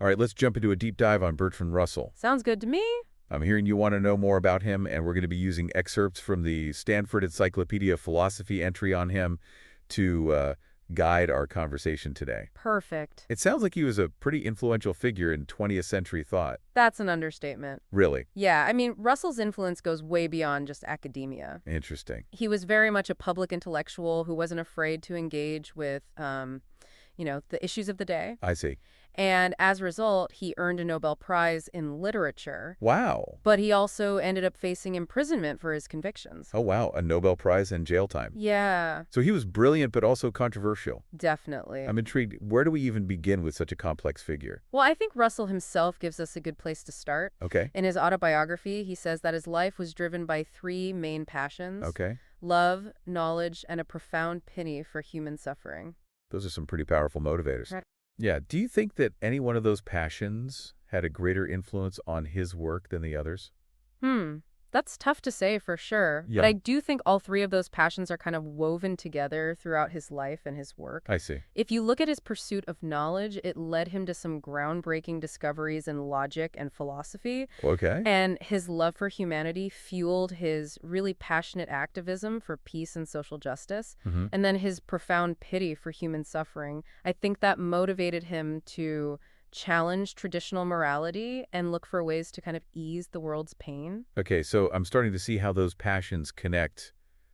All right, let's jump into a deep dive on Bertrand Russell. Sounds good to me. I'm hearing you want to know more about him, and we're going to be using excerpts from the Stanford Encyclopedia of Philosophy entry on him to guide our conversation today. Perfect. It sounds like he was a pretty influential figure in 20th century thought. That's an understatement. Really? Yeah, I mean, Russell's influence goes way beyond just academia. Interesting. He was very much a public intellectual who wasn't afraid to engage with, the issues of the day. I see. And as a result, he earned a Nobel Prize in literature. Wow. But he also ended up facing imprisonment for his convictions. Oh, wow. A Nobel Prize and jail time. Yeah, So he was brilliant, but also controversial. definitely. I'm intrigued. Where do we even begin with such a complex figure? Well, I think Russell himself gives us a good place to start. Okay. In his autobiography, he says that his life was driven by three main passions: Okay. love, knowledge, and a profound pity for human suffering. Those are some pretty powerful motivators. Right. Yeah. Do you think that any one of those passions had a greater influence on his work than the others? That's tough to say for sure. Yeah. But I do think all three of those passions are kind of woven together throughout his life and his work. I see. If you look at his pursuit of knowledge, it led him to some groundbreaking discoveries in logic and philosophy. Okay. And his love for humanity fueled his really passionate activism for peace and social justice. Mm-hmm. And then his profound pity for human suffering. I think that motivated him to challenge traditional morality and look for ways to kind of ease the world's pain. Okay, so I'm starting to see how those passions connect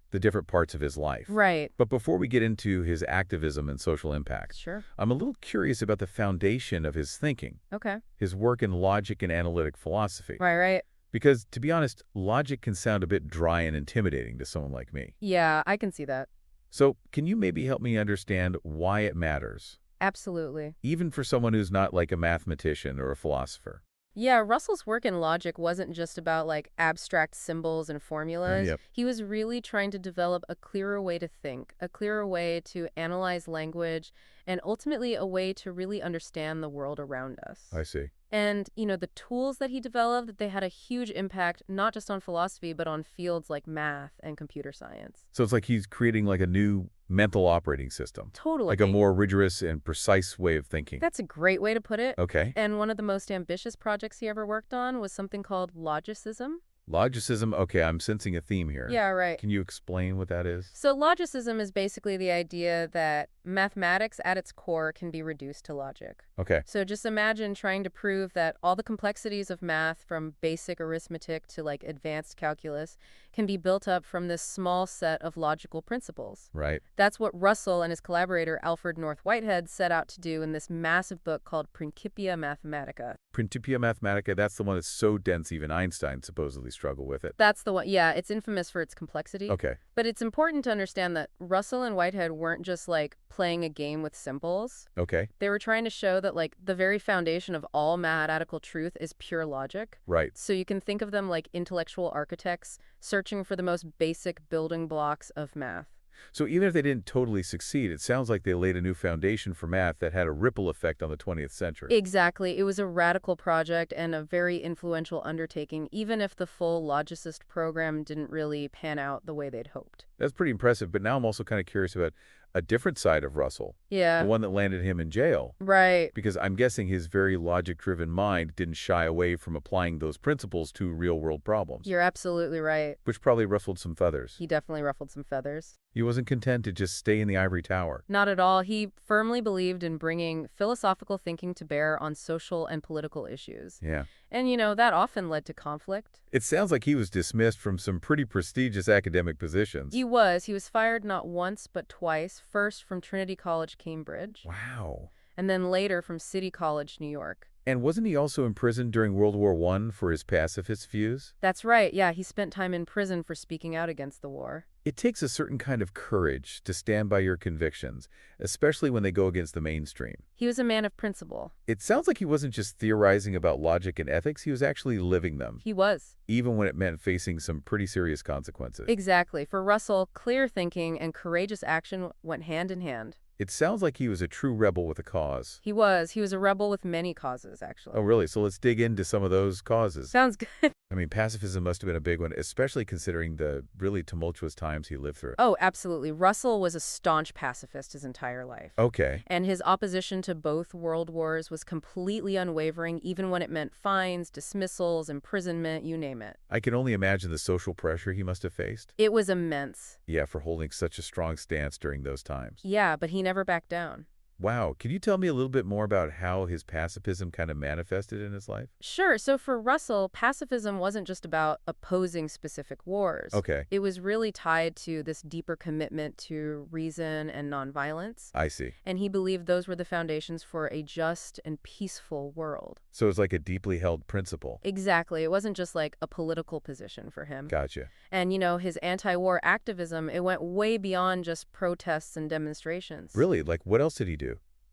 the different parts of his life. Right. But before we get into his activism and social impact, Sure. I'm a little curious about the foundation of his thinking, Okay. his work in logic and analytic philosophy. Right. Because, to be honest, logic can sound a bit dry and intimidating to someone like me. Yeah, I can see that. So, can you maybe help me understand why it matters, Absolutely. even for someone who's not like a mathematician or a philosopher? Yeah, Russell's work in logic wasn't just about like abstract symbols and formulas. Yep. He was really trying to develop a clearer way to think, a clearer way to analyze language, and ultimately a way to really understand the world around us. I see. And, the tools that he developed, they had a huge impact not just on philosophy, but on fields like math and computer science. So it's like he's creating like a new mental operating system, Totally. like a more rigorous and precise way of thinking. That's a great way to put it. Okay. And one of the most ambitious projects he ever worked on was something called logicism. Logicism, okay, I'm sensing a theme here. Yeah, right. Can you explain what that is? So logicism is basically the idea that mathematics at its core can be reduced to logic. Okay. So just imagine trying to prove that all the complexities of math, from basic arithmetic to like advanced calculus, can be built up from this small set of logical principles. Right. That's what Russell and his collaborator Alfred North Whitehead set out to do in this massive book called Principia Mathematica. Principia Mathematica, that's the one that's so dense even Einstein supposedly struggled with it. That's the one. Yeah, it's infamous for its complexity. Okay. But it's important to understand that Russell and Whitehead weren't just like playing a game with symbols. Okay. They were trying to show that like the very foundation of all mathematical truth is pure logic. Right. So you can think of them like intellectual architects searching for the most basic building blocks of math. So even if they didn't totally succeed, it sounds like they laid a new foundation for math that had a ripple effect on the 20th century. Exactly. It was a radical project and a very influential undertaking, even if the full logicist program didn't really pan out the way they'd hoped. That's pretty impressive, but now I'm also kind of curious about a different side of Russell, Yeah. the one that landed him in jail. Right. Because I'm guessing his very logic-driven mind didn't shy away from applying those principles to real-world problems, You're absolutely right. which probably ruffled some feathers. He definitely ruffled some feathers. He wasn't content to just stay in the ivory tower. Not at all. He firmly believed in bringing philosophical thinking to bear on social and political issues. Yeah. And, that often led to conflict. It sounds like he was dismissed from some pretty prestigious academic positions. He was fired not once but twice, first from Trinity College, Cambridge, Wow. and then later from City College, New York. And wasn't he also imprisoned during World War I for his pacifist views? That's right. Yeah, he spent time in prison for speaking out against the war. It takes a certain kind of courage to stand by your convictions, especially when they go against the mainstream. He was a man of principle. It sounds like he wasn't just theorizing about logic and ethics, he was actually living them, He was. even when it meant facing some pretty serious consequences. Exactly. For Russell, clear thinking and courageous action went hand in hand. It sounds like he was a true rebel with a cause. He was. He was a rebel with many causes, actually. Oh, really? So let's dig into some of those causes. Sounds good. I mean, pacifism must have been a big one, especially considering the really tumultuous times he lived through. Oh, absolutely. Russell was a staunch pacifist his entire life. Okay. And his opposition to both world wars was completely unwavering, even when it meant fines, dismissals, imprisonment, you name it. I can only imagine the social pressure he must have faced. It was immense. Yeah, for holding such a strong stance during those times. Yeah, but he never backed down. Wow. Can you tell me a little bit more about how his pacifism kind of manifested in his life? Sure. So for Russell, pacifism wasn't just about opposing specific wars. Okay. It was really tied to this deeper commitment to reason and nonviolence. I see. And he believed those were the foundations for a just and peaceful world. So it's like a deeply held principle. Exactly. It wasn't just like a political position for him. Gotcha. And, his anti-war activism, it went way beyond just protests and demonstrations. Really? Like, what else did he do?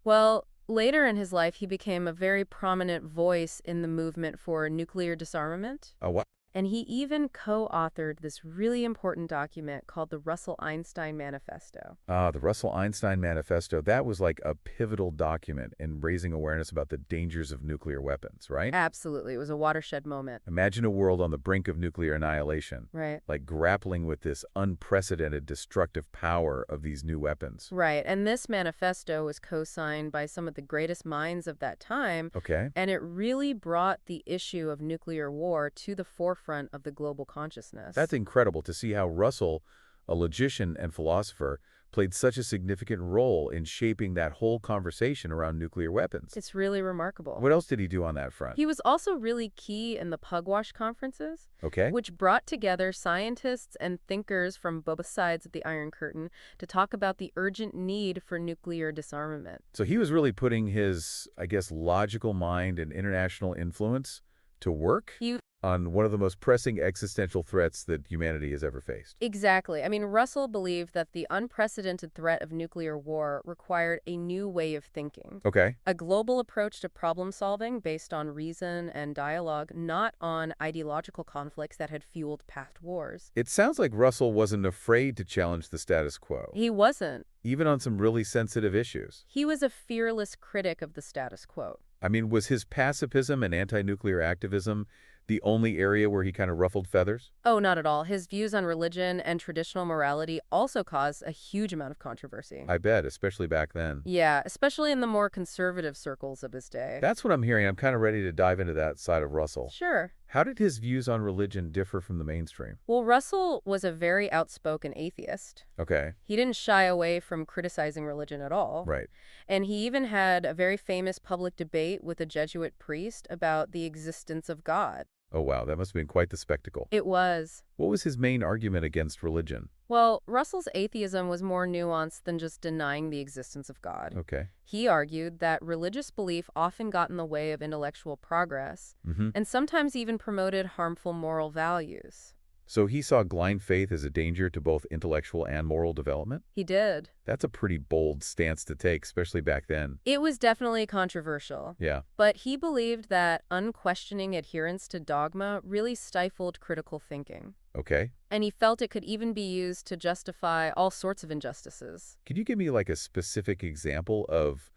Well, later in his life, he became a very prominent voice in the movement for nuclear disarmament. Oh, what? And he even co-authored this really important document called the Russell-Einstein Manifesto. Ah, the Russell-Einstein Manifesto. That was like a pivotal document in raising awareness about the dangers of nuclear weapons, right? Absolutely. It was a watershed moment. Imagine a world on the brink of nuclear annihilation, Right. like grappling with this unprecedented destructive power of these new weapons. Right. And this manifesto was co-signed by some of the greatest minds of that time. Okay. And it really brought the issue of nuclear war to the forefront of the global consciousness. That's incredible to see how Russell, a logician and philosopher, played such a significant role in shaping that whole conversation around nuclear weapons. It's really remarkable. What else did he do on that front? He was also really key in the Pugwash conferences, Okay. which brought together scientists and thinkers from both sides of the Iron Curtain to talk about the urgent need for nuclear disarmament. So he was really putting his, I guess, logical mind and international influence to work He on one of the most pressing existential threats that humanity has ever faced. Exactly. I mean, Russell believed that the unprecedented threat of nuclear war required a new way of thinking. Okay. A global approach to problem solving based on reason and dialogue, not on ideological conflicts that had fueled past wars. It sounds like Russell wasn't afraid to challenge the status quo, He wasn't. even on some really sensitive issues. He was a fearless critic of the status quo. I mean, was his pacifism and anti-nuclear activism the only area where he kind of ruffled feathers? Oh, not at all. His views on religion and traditional morality also caused a huge amount of controversy. I bet, especially back then. Yeah, especially in the more conservative circles of his day. That's what I'm hearing. I'm kind of ready to dive into that side of Russell. Sure. How did his views on religion differ from the mainstream? Well, Russell was a very outspoken atheist. Okay, He didn't shy away from criticizing religion at all. right. And he even had a very famous public debate with a Jesuit priest about the existence of God. Oh, wow, that must have been quite the spectacle. It was. What was his main argument against religion? Well, Russell's atheism was more nuanced than just denying the existence of God. Okay. He argued that religious belief often got in the way of intellectual progress Mm-hmm. and sometimes even promoted harmful moral values. So he saw blind faith as a danger to both intellectual and moral development? He did. That's a pretty bold stance to take, especially back then. It was definitely controversial, Yeah. but he believed that unquestioning adherence to dogma really stifled critical thinking. Okay. And he felt it could even be used to justify all sorts of injustices. Could you give me like a specific example of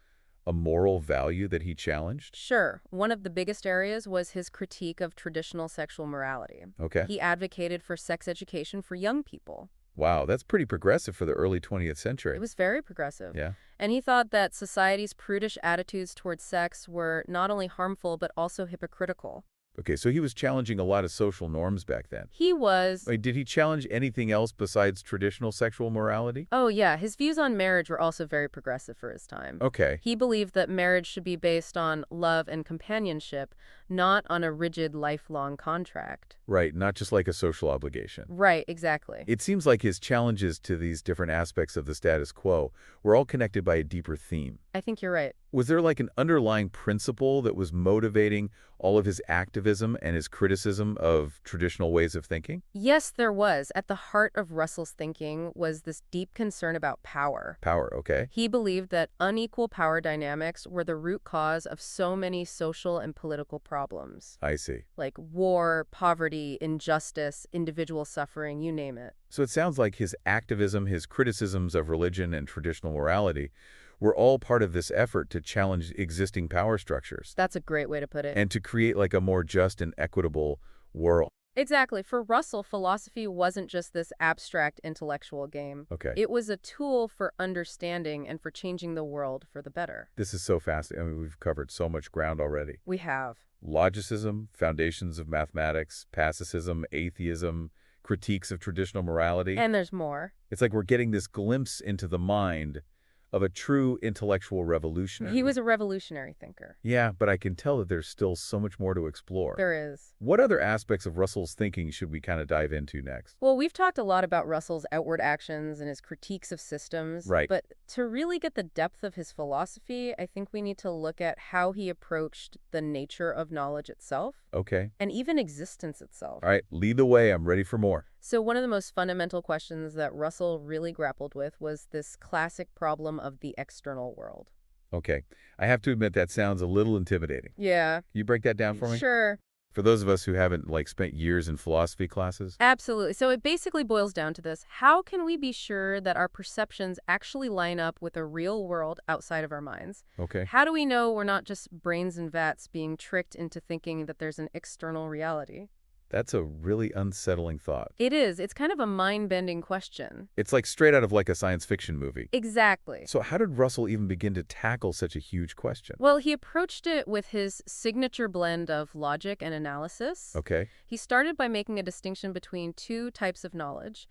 a moral value that he challenged? Sure, one of the biggest areas was his critique of traditional sexual morality. Okay. He advocated for sex education for young people. Wow, that's pretty progressive for the early 20th century. It was very progressive. Yeah. And he thought that society's prudish attitudes towards sex were not only harmful but also hypocritical. Okay, so he was challenging a lot of social norms back then. He was... Wait, did he challenge anything else besides traditional sexual morality? Oh, yeah, his views on marriage were also very progressive for his time. Okay. He believed that marriage should be based on love and companionship, not on a rigid lifelong contract. Right, not just like a social obligation. Right, exactly. It seems like his challenges to these different aspects of the status quo were all connected by a deeper theme. I think you're right. Was there like an underlying principle that was motivating all of his activism and his criticism of traditional ways of thinking? Yes, there was. At the heart of Russell's thinking was this deep concern about power. Power, okay? He believed that unequal power dynamics were the root cause of so many social and political problems, I see. like war, poverty, injustice, individual suffering, you name it. So it sounds like his activism, his criticisms of religion and traditional morality were all part of this effort to challenge existing power structures That's a great way to put it. and to create like a more just and equitable world. Exactly. For Russell, philosophy wasn't just this abstract intellectual game. Okay. It was a tool for understanding and for changing the world for the better. This is so fascinating. I mean, we've covered so much ground already. We have. Logicism, foundations of mathematics, pacifism, atheism, critiques of traditional morality. And there's more. It's like we're getting this glimpse into the mind of a true intellectual revolutionary. He was a revolutionary thinker. Yeah, but I can tell that there's still so much more to explore. There is. What other aspects of Russell's thinking should we kind of dive into next? Well, we've talked a lot about Russell's outward actions and his critiques of systems. Right. But to really get the depth of his philosophy, I think we need to look at how he approached the nature of knowledge itself Okay. and even existence itself. All right, lead the way. I'm ready for more. So one of the most fundamental questions that Russell really grappled with was this classic problem of the external world. Okay. I have to admit that sounds a little intimidating. Yeah. Can you break that down for me? Sure. For those of us who haven't, spent years in philosophy classes? Absolutely. So it basically boils down to this. How can we be sure that our perceptions actually line up with a real world outside of our minds? Okay. How do we know we're not just brains and vats being tricked into thinking that there's an external reality? That's a really unsettling thought. It is. It's kind of a mind-bending question. It's like straight out of a science fiction movie. Exactly. So how did Russell even begin to tackle such a huge question? Well, he approached it with his signature blend of logic and analysis. Okay. He started by making a distinction between two types of knowledge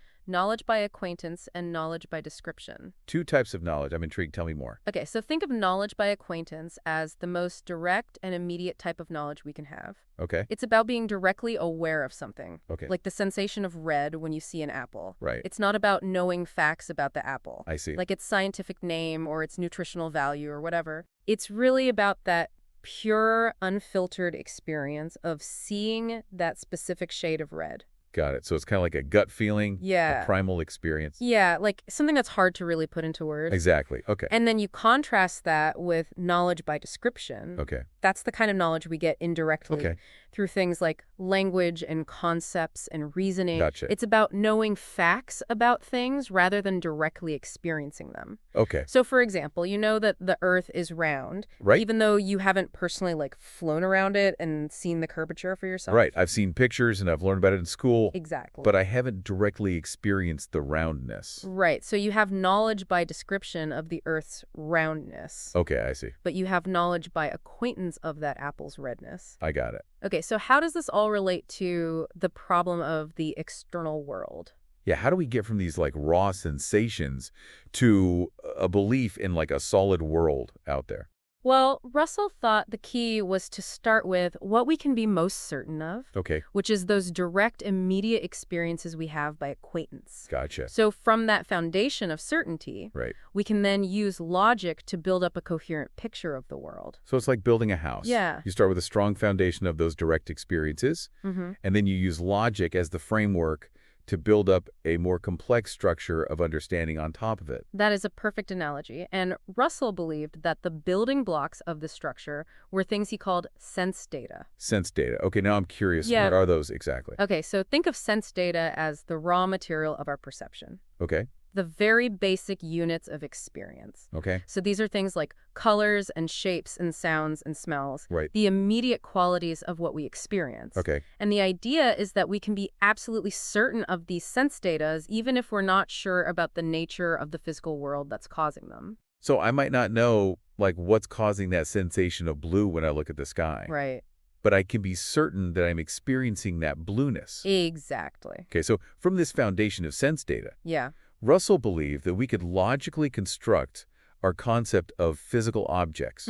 by acquaintance and knowledge by description. Two types of knowledge. I'm intrigued. Tell me more. Okay, so think of knowledge by acquaintance as the most direct and immediate type of knowledge we can have. Okay. It's about being directly aware of something. Okay. Like the sensation of red when you see an apple. Right. It's not about knowing facts about the apple. I see. Like its scientific name or its nutritional value or whatever. It's really about that pure, unfiltered experience of seeing that specific shade of red. Got it. So it's kind of like a gut feeling, Yeah. a primal experience. Yeah, like something that's hard to really put into words. Exactly. Okay. And then you contrast that with knowledge by description. Okay. That's the kind of knowledge we get indirectly Okay. through things like language and concepts and reasoning. Gotcha. It's about knowing facts about things rather than directly experiencing them. Okay. So, for example, you know that the Earth is round, Right. even though you haven't personally flown around it and seen the curvature for yourself. Right. I've seen pictures and I've learned about it in school. Exactly. But I haven't directly experienced the roundness. Right. So you have knowledge by description of the Earth's roundness. Okay, I see. But you have knowledge by acquaintance of that apple's redness. I got it. Okay, so how does this all relate to the problem of the external world? Yeah, how do we get from these raw sensations to a belief in a solid world out there? Well, Russell thought the key was to start with what we can be most certain of, Okay, which is those direct, immediate experiences we have by acquaintance. gotcha. So from that foundation of certainty, Right. we can then use logic to build up a coherent picture of the world. So it's like building a house. Yeah. You start with a strong foundation of those direct experiences, and then you use logic as the framework to build up a more complex structure of understanding on top of it. That is a perfect analogy, and Russell believed that the building blocks of the structure were things he called sense data. Sense data. Okay, now I'm curious. Yeah. What are those exactly? Okay, so think of sense data as the raw material of our perception, Okay, the very basic units of experience. okay, So these are things like colors and shapes and sounds and smells, right. the immediate qualities of what we experience. Okay, And the idea is that we can be absolutely certain of these sense data even if we're not sure about the nature of the physical world that's causing them. so I might not know, what's causing that sensation of blue when I look at the sky. Right. But I can be certain that I'm experiencing that blueness. Exactly. Okay, so from this foundation of sense data, Yeah. Russell believed that we could logically construct our concept of physical objects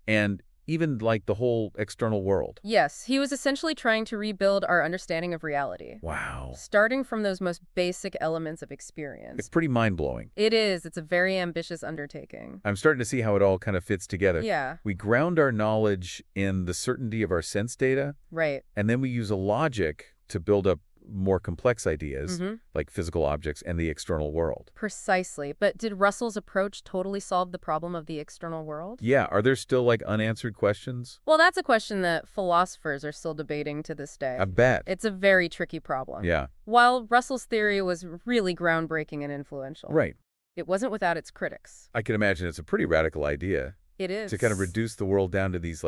and even the whole external world. Yes, he was essentially trying to rebuild our understanding of reality, Wow. starting from those most basic elements of experience. It's pretty mind-blowing. It is. It's a very ambitious undertaking. I'm starting to see how it all kind of fits together. Yeah, We ground our knowledge in the certainty of our sense data, right. and then we use a logic to build up more complex ideas, like physical objects and the external world. Precisely. But did Russell's approach totally solve the problem of the external world? Yeah, are there still unanswered questions? Well, that's a question that philosophers are still debating to this day. I bet. It's a very tricky problem. Yeah, While Russell's theory was really groundbreaking and influential, right. it wasn't without its critics. I can imagine it's a pretty radical idea It is. to kind of reduce the world down to these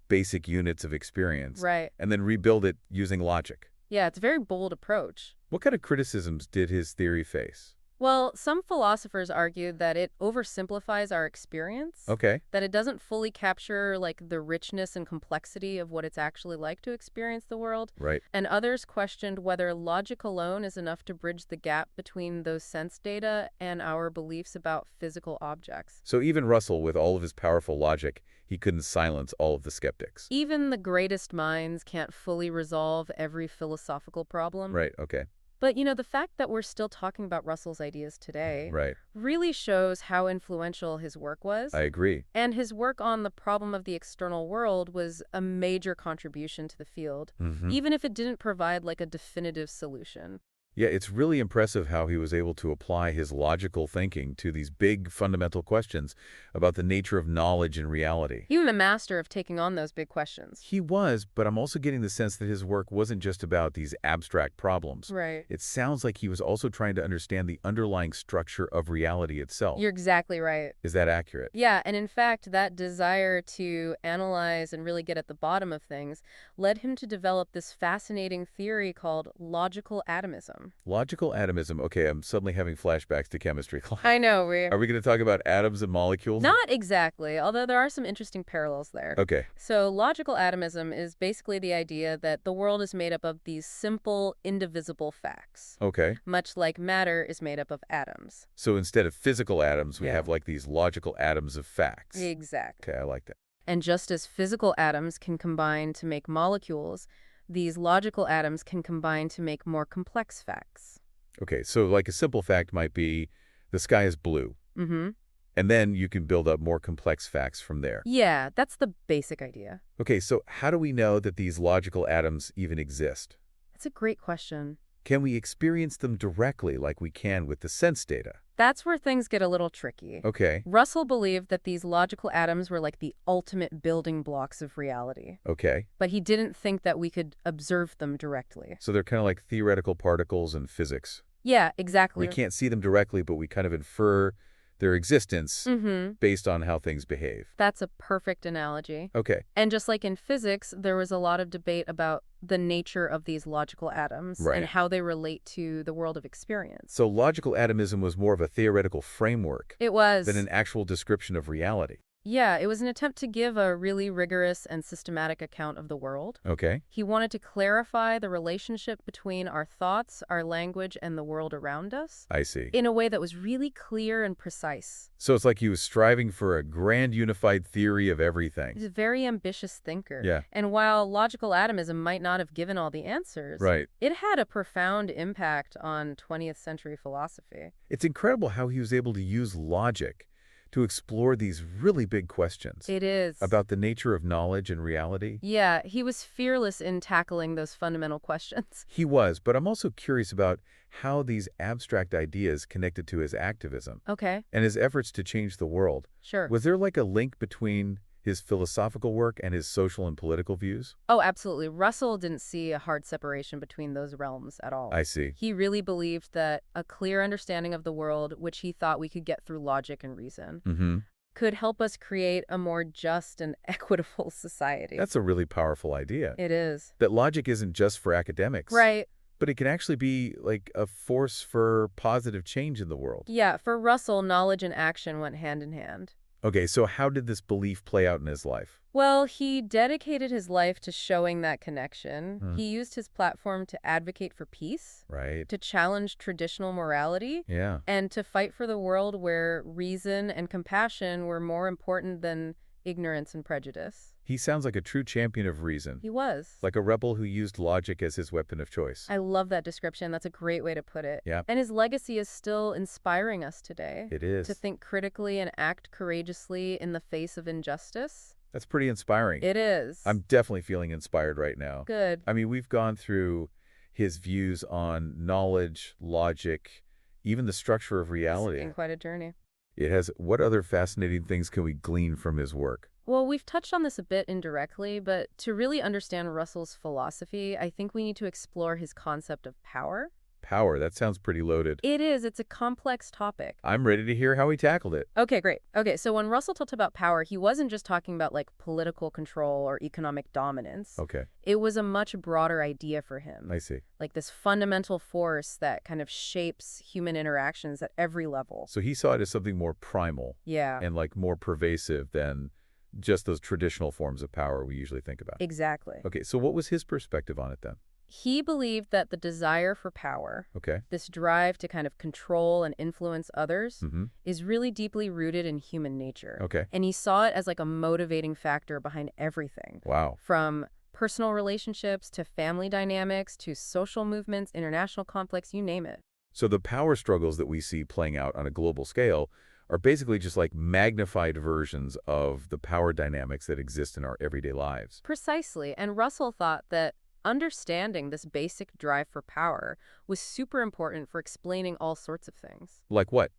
basic units of experience Right. and then rebuild it using logic. Yeah, it's a very bold approach. What kind of criticisms did his theory face? Well, some philosophers argued that it oversimplifies our experience, Okay, that it doesn't fully capture the richness and complexity of what it's actually like to experience the world, right. and others questioned whether logic alone is enough to bridge the gap between those sense data and our beliefs about physical objects. So even Russell, with all of his powerful logic, he couldn't silence all of the skeptics. Even the greatest minds can't fully resolve every philosophical problem. Right, okay, But, the fact that we're still talking about Russell's ideas today right. really shows how influential his work was. I agree. And his work on the problem of the external world was a major contribution to the field, even if it didn't provide a definitive solution. Yeah, it's really impressive how he was able to apply his logical thinking to these big fundamental questions about the nature of knowledge and reality. He was a master of taking on those big questions. He was, but I'm also getting the sense that his work wasn't just about these abstract problems. Right. It sounds like he was also trying to understand the underlying structure of reality itself. You're exactly right. Is that accurate? Yeah, and in fact, that desire to analyze and really get at the bottom of things led him to develop this fascinating theory called logical atomism. Logical atomism. Okay, I'm suddenly having flashbacks to chemistry class. I know, Are we going to talk about atoms and molecules? Not exactly, although there are some interesting parallels there. Okay, So logical atomism is basically the idea that the world is made up of these simple, indivisible facts, okay. much like matter is made up of atoms. So instead of physical atoms, we Yeah. have these logical atoms of facts. Exactly. Okay, I like that. And just as physical atoms can combine to make molecules, these logical atoms can combine to make more complex facts. Okay, so a simple fact might be the sky is blue. Mm-hmm. And then you can build up more complex facts from there. Yeah, that's the basic idea. Okay, so how do we know that these logical atoms even exist? That's a great question. Can we experience them directly like we can with the sense data? That's where things get a little tricky. Okay, Russell believed that these logical atoms were like the ultimate building blocks of reality, okay. but he didn't think that we could observe them directly. So they're kind of like theoretical particles in physics. Yeah, exactly. We can't see them directly, but we kind of infer their existence Mm-hmm. based on how things behave. That's a perfect analogy. Okay, And just like in physics, there was a lot of debate about the nature of these logical atoms Right. and how they relate to the world of experience. so logical atomism was more of a theoretical framework It was. than an actual description of reality. Yeah, it was an attempt to give a really rigorous and systematic account of the world. Okay, He wanted to clarify the relationship between our thoughts, our language, and the world around us I see. in a way that was really clear and precise. So it's like he was striving for a grand unified theory of everything. He's a very ambitious thinker. Yeah. And while logical atomism might not have given all the answers, Right. it had a profound impact on 20th century philosophy. It's incredible how he was able to use logic to explore these really big questions It is. about the nature of knowledge and reality. Yeah, he was fearless in tackling those fundamental questions. He was, but I'm also curious about how these abstract ideas connected to his activism Okay, and his efforts to change the world. sure. Was there a link between his philosophical work and his social and political views? Oh, absolutely. Russell didn't see a hard separation between those realms at all. I see. He really believed that a clear understanding of the world, which he thought we could get through logic and reason, Mm-hmm. could help us create a more just and equitable society. That's a really powerful idea. It is. That logic isn't just for academics. Right. But it can actually be a force for positive change in the world. Yeah, for Russell, knowledge and action went hand in hand. Okay, so how did this belief play out in his life? Well, he dedicated his life to showing that connection. Hmm. He used his platform to advocate for peace, Right. to challenge traditional morality, Yeah. and to fight for the world where reason and compassion were more important than ignorance and prejudice. He sounds like a true champion of reason. He was. Like a rebel who used logic as his weapon of choice. I love that description. That's a great way to put it. Yeah. And his legacy is still inspiring us today It is. to think critically and act courageously in the face of injustice. That's pretty inspiring. It is. I'm definitely feeling inspired right now. Good. I mean, we've gone through his views on knowledge, logic, even the structure of It's reality. been quite a journey. It has. What other fascinating things can we glean from his work? Well, we've touched on this a bit indirectly, but to really understand Russell's philosophy, I think we need to explore his concept of power. power. That sounds pretty loaded. It is. It's a complex topic. I'm ready to hear how he tackled it. Okay, great. Okay, so when Russell talked about power, he wasn't just talking about like political control or economic dominance. Okay, It was a much broader idea for him, I see. like this fundamental force that kind of shapes human interactions at every level. So he saw it as something more primal Yeah, and like more pervasive than just those traditional forms of power we usually think about. exactly. Okay, so what was his perspective on it then? He believed that the desire for power, Okay. this drive to kind of control and influence others, Mm-hmm. is really deeply rooted in human nature. Okay. And he saw it as like a motivating factor behind everything, Wow. from personal relationships to family dynamics to social movements, international conflicts, you name it. So the power struggles that we see playing out on a global scale are basically just like magnified versions of the power dynamics that exist in our everyday lives. Precisely. And Russell thought that understanding this basic drive for power was super important for explaining all sorts of things. Like what?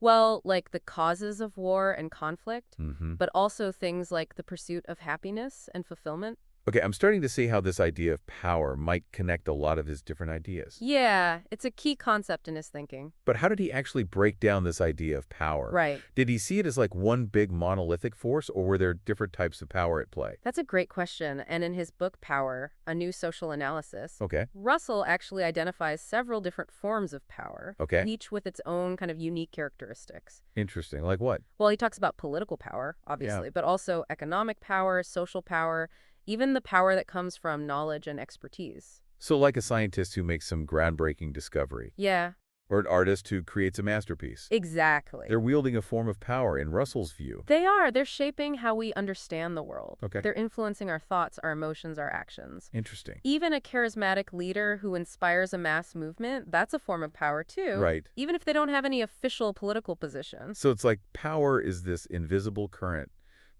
Well, like the causes of war and conflict, Mm-hmm. but also things like the pursuit of happiness and fulfillment. Okay, I'm starting to see how this idea of power might connect a lot of his different ideas. Yeah, it's a key concept in his thinking. But how did he actually break down this idea of power? Right. Did he see it as like one big monolithic force, or were there different types of power at play? That's a great question. And in his book, Power, A New Social Analysis, Okay. Russell actually identifies several different forms of power, Okay. each with its own kind of unique characteristics. Interesting. Like what? Well, he talks about political power, obviously, but also economic power, social power, even the power that comes from knowledge and expertise. So like a scientist who makes some groundbreaking discovery, Yeah, or an artist who creates a masterpiece. exactly. They're wielding a form of power in Russell's view. They are. They're shaping how we understand the world. Okay. They're influencing our thoughts, our emotions, our actions. Interesting. Even a charismatic leader who inspires a mass movement, that's a form of power too. Right. Even if they don't have any official political position. So it's like power is this invisible current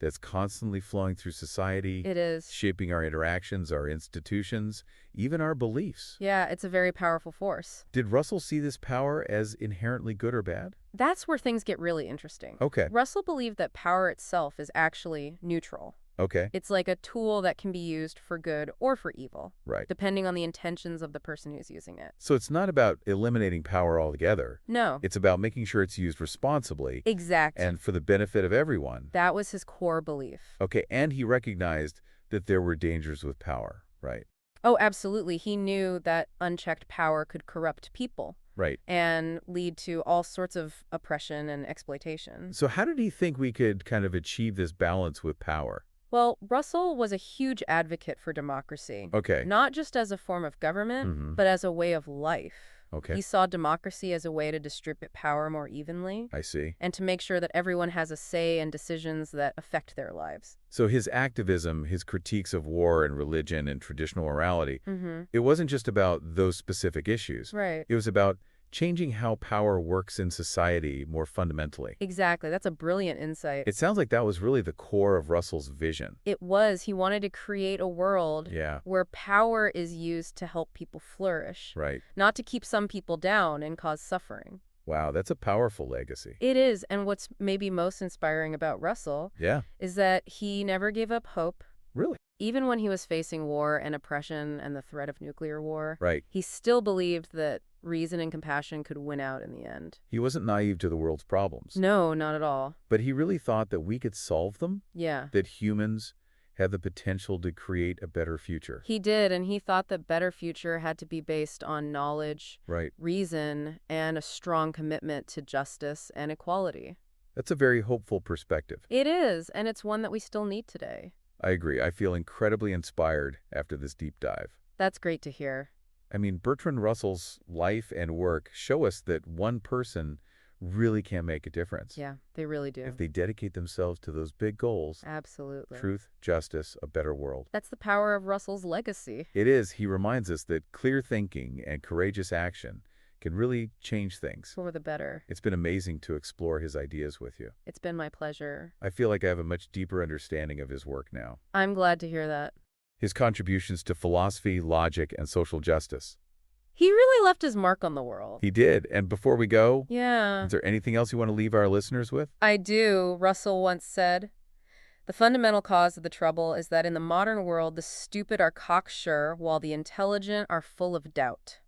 that's constantly flowing through society, It is. shaping our interactions, our institutions, even our beliefs. Yeah, it's a very powerful force. Did Russell see this power as inherently good or bad? That's where things get really interesting. Okay. Russell believed that power itself is actually neutral. Okay. It's like a tool that can be used for good or for evil, Right. depending on the intentions of the person who's using it. So it's not about eliminating power altogether. No, It's about making sure it's used responsibly exact. and for the benefit of everyone. That was his core belief. Okay, and he recognized that there were dangers with power, right? Oh, absolutely. He knew that unchecked power could corrupt people Right. and lead to all sorts of oppression and exploitation. So how did he think we could kind of achieve this balance with power? Well, Russell was a huge advocate for democracy, Okay. not just as a form of government, Mm-hmm. but as a way of life. Okay. He saw democracy as a way to distribute power more evenly I see. and to make sure that everyone has a say in decisions that affect their lives. So his activism, his critiques of war and religion and traditional morality, Mm-hmm. it wasn't just about those specific issues. Right. It was about changing how power works in society more fundamentally. Exactly. That's a brilliant insight. It sounds like that was really the core of Russell's vision. It was. He wanted to create a world Yeah, where power is used to help people flourish, right. not to keep some people down and cause suffering. Wow, that's a powerful legacy. It is, and what's maybe most inspiring about Russell Yeah, is that he never gave up hope. really. Even when he was facing war and oppression and the threat of nuclear war, Right. he still believed that reason and compassion could win out in the end. He wasn't naive to the world's problems, No, not at all. but he really thought that we could solve them, Yeah. that humans have the potential to create a better future. He did, and he thought that better future had to be based on knowledge, Right. reason, and a strong commitment to justice and equality. That's a very hopeful perspective. It is, and it's one that we still need today. I agree. I feel incredibly inspired after this deep dive. That's great to hear. I mean, Bertrand Russell's life and work show us that one person really can make a difference. Yeah, they really do. If they dedicate themselves to those big goals, Absolutely. truth, justice, a better world. That's the power of Russell's legacy. It is. He reminds us that clear thinking and courageous action can really change things. For the better. It's been amazing to explore his ideas with you. It's been my pleasure. I feel like I have a much deeper understanding of his work now. I'm glad to hear that. His contributions to philosophy, logic, and social justice. He really left his mark on the world. He did. And before we go, Yeah. is there anything else you want to leave our listeners with? I do, Russell once said. The fundamental cause of the trouble is that in the modern world, the stupid are cocksure while the intelligent are full of doubt.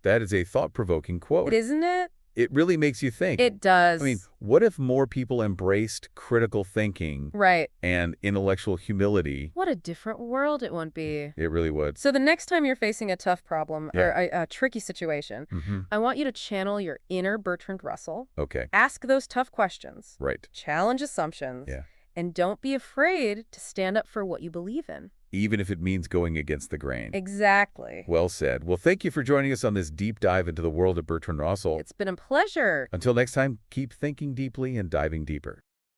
That is a thought-provoking quote. Isn't it? It really makes you think. It does. I mean, what if more people embraced critical thinking Right. and intellectual humility? What a different world it would be. It really would. So the next time you're facing a tough problem or Yeah. a tricky situation, Mm-hmm. I want you to channel your inner Bertrand Russell. Okay. Ask those tough questions. Right. Challenge assumptions. Yeah. And don't be afraid to stand up for what you believe in. Even if it means going against the grain. Exactly. Well said. Well, thank you for joining us on this deep dive into the world of Bertrand Russell. It's been a pleasure. Until next time, keep thinking deeply and diving deeper.